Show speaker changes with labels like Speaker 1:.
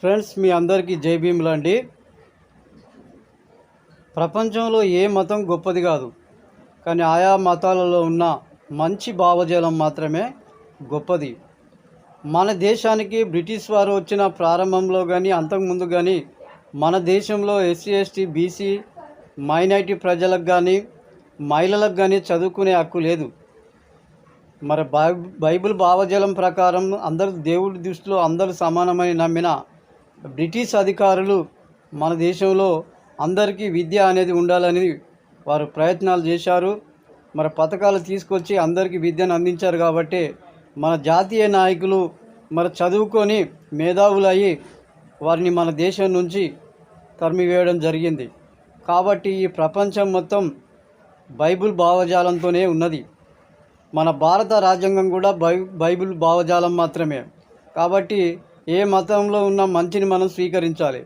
Speaker 1: Friends, మీ అందరికీ జై భీములండి. ప్రపంచంలో ఏ మతం గొప్పది కాదు, కానీ ఆయా మతాలలో ఉన్న మంచి భావజాలం మాత్రమే గొప్పది. మన దేశానికి బ్రిటిష్ వారు వచ్చిన ప్రారంభంలో కానీ అంతకుముందు కానీ మన దేశంలో ఎస్సీ ఎస్టీ బీసీ మైనారిటీ ప్రజలకు కానీ మహిళలకు కానీ చదువుకునే హక్కు లేదు. మరి బైబిల్ భావజాలం ప్రకారం అందరు దేవుడి దృష్టిలో అందరూ సమానమని నమ్మిన బ్రిటిష్ అధికారులు మన దేశంలో అందరికీ విద్య అనేది ఉండాలని వారు ప్రయత్నాలు చేశారు. మరి పథకాలు తీసుకొచ్చి అందరికీ విద్యను అందించారు. కాబట్టి మన జాతీయ నాయకులు మరి చదువుకొని మేధావులు అయ్యి వారిని మన దేశం నుంచి తరిమివేయడం జరిగింది. కాబట్టి ఈ ప్రపంచం మొత్తం బైబిల్ భావజాలంతోనే ఉన్నది. మన భారత రాజ్యాంగం కూడా బైబిల్ భావజాలం మాత్రమే. కాబట్టి ఏ మతంలో ఉన్న మంచిని మనం స్వీకరించాలి.